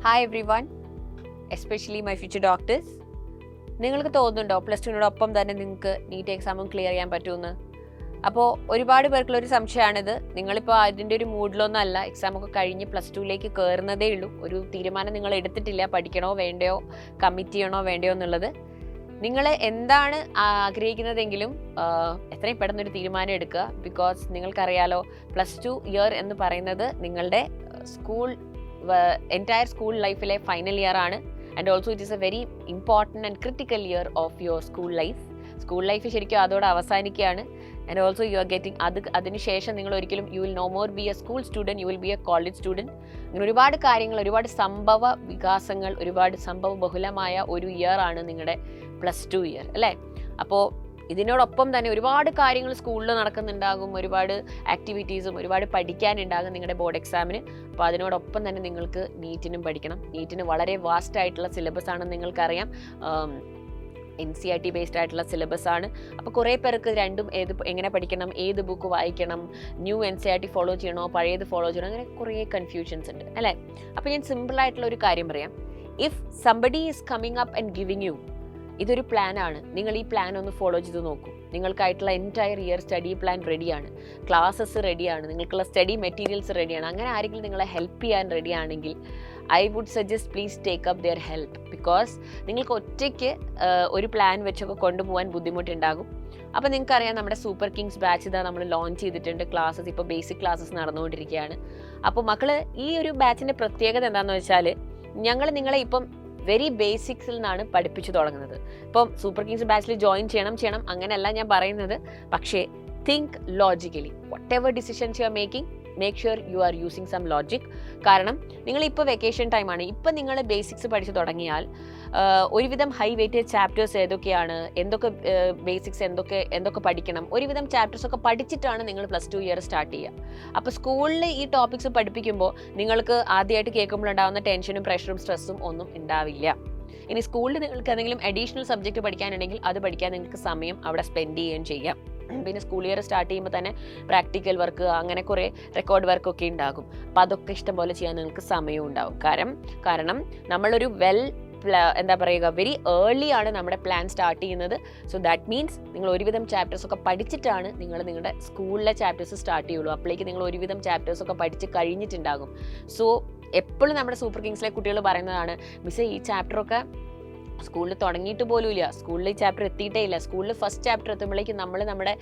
Hi every one, especially my future doctors. നിങ്ങൾക്ക് തോന്നുന്നുണ്ടോ +2നോടൊപ്പം തന്നെ നിങ്ങൾക്ക് നീറ്റ് എക്സാമും ക്ലിയർ ചെയ്യാൻ പറ്റുമെന്ന്? അപ്പോൾ ഒരുപാട് പേർക്കുള്ളൊരു സംശയമാണിത്. നിങ്ങളിപ്പോൾ അതിൻ്റെ ഒരു മൂഡിലൊന്നും അല്ല, എക്സാമൊക്കെ കഴിഞ്ഞ് +2ലേക്ക് കയറുന്നതേ ഉള്ളൂ. ഒരു തീരുമാനം നിങ്ങൾ എടുത്തിട്ടില്ല, പഠിക്കണോ വേണ്ടയോ, കമ്മിറ്റ് ചെയ്യണോ വേണ്ടയോ എന്നുള്ളത്. നിങ്ങൾ എന്താണ് ആഗ്രഹിക്കുന്നതെങ്കിലും എത്രയും പെട്ടെന്നൊരു തീരുമാനം എടുക്കുക. ബിക്കോസ് നിങ്ങൾക്കറിയാലോ, +2 ഇയർ എന്ന് പറയുന്നത് നിങ്ങളുടെ എൻറ്റയർ സ്കൂൾ ലൈഫിലെ ഫൈനൽ ഇയർ ആണ്. And also it is a very important and critical year of your school life. School life ശരിക്കും അതോടെ അവസാനിക്കുകയാണ്. And also you are getting അതിനുശേഷം നിങ്ങൾ ഒരിക്കലും you will no more be a school student, you will be a college student. അങ്ങനെ ഒരുപാട് കാര്യങ്ങൾ, ഒരുപാട് സംഭവ വികാസങ്ങൾ, ഒരുപാട് സംഭവ ബഹുലമായ ഒരു ഇയർ ആണ് നിങ്ങളുടെ +2 ഇയർ അല്ലേ. അപ്പോൾ ഇതിനോടൊപ്പം തന്നെ ഒരുപാട് കാര്യങ്ങൾ സ്കൂളിൽ നടക്കുന്നുണ്ടാകും, ഒരുപാട് ആക്ടിവിറ്റീസും ഒരുപാട് പഠിക്കാനുണ്ടാകും നിങ്ങളുടെ ബോർഡ് എക്സാമിന്. അപ്പോൾ അതിനോടൊപ്പം തന്നെ നിങ്ങൾക്ക് നീറ്റിനും പഠിക്കണം. നീറ്റിന് വളരെ വാസ്റ്റ് ആയിട്ടുള്ള സിലബസ് ആണെന്ന് നിങ്ങൾക്കറിയാം. NCERT ബേസ്ഡ് ആയിട്ടുള്ള സിലബസ് ആണ്. അപ്പോൾ കുറേ പേർക്ക് രണ്ടും എങ്ങനെ പഠിക്കണം, ഏത് ബുക്ക് വായിക്കണം, ന്യൂ NCERT ഫോളോ ചെയ്യണോ, പഴയത് ഫോളോ ചെയ്യണോ, അങ്ങനെ കുറേ കൺഫ്യൂഷൻസ് ഉണ്ട് അല്ലേ. അപ്പോൾ ഞാൻ സിമ്പിളായിട്ടുള്ള ഒരു കാര്യം പറയാം. If somebody is coming up and giving U, ഇതൊരു പ്ലാനാണ്, നിങ്ങൾ ഈ പ്ലാൻ ഒന്ന് ഫോളോ ചെയ്ത് നോക്കൂ. നിങ്ങൾക്കായിട്ടുള്ള എൻറ്റയർ ഇയർ സ്റ്റഡി പ്ലാൻ റെഡിയാണ്, ക്ലാസ്സസ് റെഡിയാണ്, നിങ്ങൾക്കുള്ള സ്റ്റഡി മെറ്റീരിയൽസ് റെഡിയാണ്. അങ്ങനെ ആരെങ്കിലും നിങ്ങളെ ഹെൽപ്പ് ചെയ്യാൻ റെഡിയാണെങ്കിൽ I would suggest please take up their help. Because നിങ്ങൾക്ക് ഒറ്റയ്ക്ക് ഒരു പ്ലാൻ വെച്ചൊക്കെ കൊണ്ടുപോകാൻ ബുദ്ധിമുട്ടുണ്ടാകും. അപ്പോൾ നിങ്ങൾക്കറിയാം, നമ്മുടെ സൂപ്പർ കിങ്സ് ബാച്ച് ഇതാ നമ്മൾ ലോഞ്ച് ചെയ്തിട്ടുണ്ട്. ക്ലാസ്സസ് ഇപ്പോൾ ബേസിക് ക്ലാസ്സസ് നടന്നുകൊണ്ടിരിക്കുകയാണ്. അപ്പോൾ മക്കൾ, ഈ ഒരു ബാച്ചിൻ്റെ പ്രത്യേകത എന്താണെന്ന് വെച്ചാൽ, ഞങ്ങൾ നിങ്ങളെ ഇപ്പം വെരി ബേസിക്സിൽ നിന്നാണ് പഠിപ്പിച്ചു തുടങ്ങുന്നത്. ഇപ്പം സൂപ്പർ കിങ്സ് ബാച്ചിൽ ജോയിൻ ചെയ്യണം അങ്ങനെയല്ല ഞാൻ പറയുന്നത്. പക്ഷേ think logically. Whatever decisions you are making, make sure you are using some logic. കാരണം നിങ്ങളിപ്പോൾ വെക്കേഷൻ ടൈമാണ്. ഇപ്പം നിങ്ങൾ ബേസിക്സ് പഠിച്ചു തുടങ്ങിയാൽ ഒരുവിധം ഹൈ വെയിറ്റേജ് ചാപ്റ്റേഴ്സ് ഏതൊക്കെയാണ്, എന്തൊക്കെ ബേസിക്സ് എന്തൊക്കെ പഠിക്കണം, ഒരുവിധം ചാപ്റ്റേഴ്സൊക്കെ പഠിച്ചിട്ടാണ് നിങ്ങൾ +2 ഇയർ സ്റ്റാർട്ട് ചെയ്യുക. അപ്പോൾ സ്കൂളിൽ ഈ ടോപ്പിക്സ് പഠിപ്പിക്കുമ്പോൾ നിങ്ങൾക്ക് ആദ്യമായിട്ട് കേൾക്കുമ്പോഴുണ്ടാകുന്ന ടെൻഷനും പ്രഷറും സ്ട്രെസ്സും ഒന്നും ഉണ്ടാവില്ല. ഇനി സ്കൂളിൽ നിങ്ങൾക്ക് എന്തെങ്കിലും അഡീഷണൽ സബ്ജക്റ്റ് പഠിക്കാനുണ്ടെങ്കിൽ അത് പഠിക്കാൻ നിങ്ങൾക്ക് സമയം അവിടെ സ്പെൻഡ് ചെയ്യുകയും ചെയ്യാം. പിന്നെ സ്കൂൾ ഇയർ സ്റ്റാർട്ട് ചെയ്യുമ്പോൾ തന്നെ പ്രാക്ടിക്കൽ വർക്ക്, അങ്ങനെ കുറേ റെക്കോർഡ് വർക്കൊക്കെ ഉണ്ടാകും. അപ്പോൾ അതൊക്കെ ഇഷ്ടം പോലെ ചെയ്യാൻ നിങ്ങൾക്ക് സമയവും ഉണ്ടാകും. കാരണം നമ്മളൊരു വെരി ഏർലി ആണ് നമ്മുടെ പ്ലാൻ സ്റ്റാർട്ട് ചെയ്യുന്നത്. സോ ദാറ്റ് മീൻസ് നിങ്ങൾ ഒരുവിധം ചാപ്റ്റേഴ്സൊക്കെ പഠിച്ചിട്ടാണ് നിങ്ങൾ നിങ്ങളുടെ സ്കൂളിലെ ചാപ്റ്റേഴ്സ് സ്റ്റാർട്ട് ചെയ്യുള്ളൂ. അപ്പോഴേക്ക് നിങ്ങൾ ഒരുവിധം ചാപ്റ്റേഴ്സൊക്കെ പഠിച്ച് കഴിഞ്ഞിട്ടുണ്ടാകും. സോ എപ്പോഴും നമ്മുടെ സൂപ്പർ കിങ്സിലെ കുട്ടികൾ പറയുന്നതാണ്, മിസ്സേ ഈ ചാപ്റ്ററൊക്കെ സ്കൂളിൽ തുടങ്ങിയിട്ട് പോലും ഇല്ല, സ്കൂളിൽ ഈ ചാപ്റ്റർ എത്തിയിട്ടേ ഇല്ല. സ്കൂളിൽ ഫസ്റ്റ് ചാപ്റ്റർ എത്തുമ്പോഴേക്കും നമ്മൾ നമ്മുടെ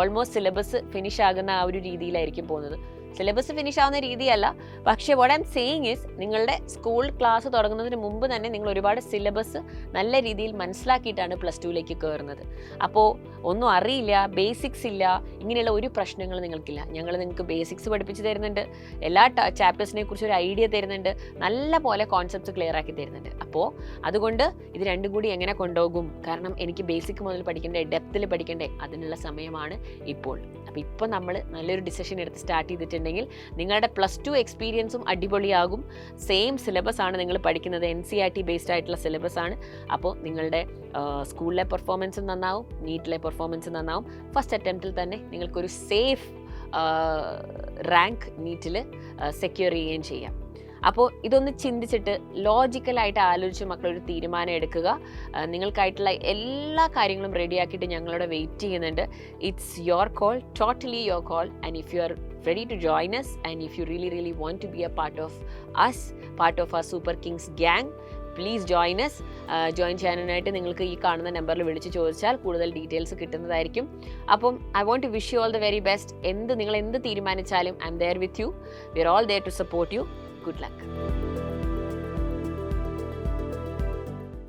ഓൾമോസ്റ്റ് സിലബസ് ഫിനിഷ് ആകുന്ന ആ ഒരു രീതിയിലായിരിക്കും പോകുന്നത്. സിലബസ് ഫിനിഷ് ആവുന്ന രീതിയല്ല, പക്ഷേ what I M saying is, നിങ്ങളുടെ സ്കൂൾ ക്ലാസ് തുടങ്ങുന്നതിന് മുമ്പ് തന്നെ നിങ്ങൾ ഒരുപാട് സിലബസ് നല്ല രീതിയിൽ മനസ്സിലാക്കിയിട്ടാണ് +2ലേക്ക് കയറുന്നത്. അപ്പോൾ ഒന്നും അറിയില്ല, ബേസിക്സ് ഇല്ല, ഇങ്ങനെയുള്ള ഒരു പ്രശ്നങ്ങൾ നിങ്ങൾക്കില്ല. ഞങ്ങൾ നിങ്ങൾക്ക് ബേസിക്സ് പഠിപ്പിച്ച് തരുന്നുണ്ട്, എല്ലാ ചാപ്റ്റേഴ്സിനെ കുറിച്ച് ഒരു ഐഡിയ തരുന്നുണ്ട്, നല്ല പോലെ കോൺസെപ്റ്റ്സ് ക്ലിയർ ആക്കി തരുന്നുണ്ട്. അപ്പോൾ അതുകൊണ്ട് ഇത് രണ്ടും കൂടി എങ്ങനെ കൊണ്ടുപോകും? കാരണം എനിക്ക് ബേസിക് മുതൽ പഠിക്കണ്ടേ, ഡെപ്തിൽ പഠിക്കണ്ടേ, അതിനുള്ള സമയമാണ് ഇപ്പോൾ. അപ്പോൾ ഇപ്പോൾ നമ്മൾ നല്ലൊരു ഡിസിഷൻ എടുത്ത് സ്റ്റാർട്ട് ചെയ്തിട്ടുണ്ടെങ്കിൽ നിങ്ങളുടെ +2 എക്സ്പീരിയൻസും അടിപൊളിയാകും. സെയിം സിലബസ് ആണ് നിങ്ങൾ പഠിക്കുന്നത്, NCERT ബേസ്ഡ് ആയിട്ടുള്ള സിലബസ് ആണ്. അപ്പോൾ നിങ്ങളുടെ സ്കൂളിലെ പെർഫോമൻസും നന്നാവും, നീറ്റിലെ പെർഫോമൻസും നന്നാവും. ഫസ്റ്റ് അറ്റംപ്റ്റിൽ തന്നെ നിങ്ങൾക്കൊരു സേഫ് റാങ്ക് നീറ്റിൽ സെക്യൂർ ചെയ്യുകയും ചെയ്യാം. അപ്പോൾ ഇതൊന്ന് ചിന്തിച്ചിട്ട് ലോജിക്കലായിട്ട് ആലോചിച്ച് മക്കളൊരു തീരുമാനം എടുക്കുക. നിങ്ങൾക്കായിട്ടുള്ള എല്ലാ കാര്യങ്ങളും റെഡിയാക്കിയിട്ട് ഞങ്ങളോട് വെയിറ്റ് ചെയ്യുന്നുണ്ട്. It's your call, totally your call. And if you are ready to join us and if you really want to be a part of our Super Kings gang, please join us. Join ചെയ്യാനായിട്ട് നിങ്ങൾക്ക് ഈ കാണുന്ന നമ്പറിൽ വിളിച്ച് ചോദിച്ചാൽ കൂടുതൽ details കിട്ടുന്നതായിരിക്കും. അപ്പം I want to wish you all the very best. നിങ്ങൾ എന്ത് തീരുമാനിച്ചാലും I'm there with you. We are all there to support you. Good luck.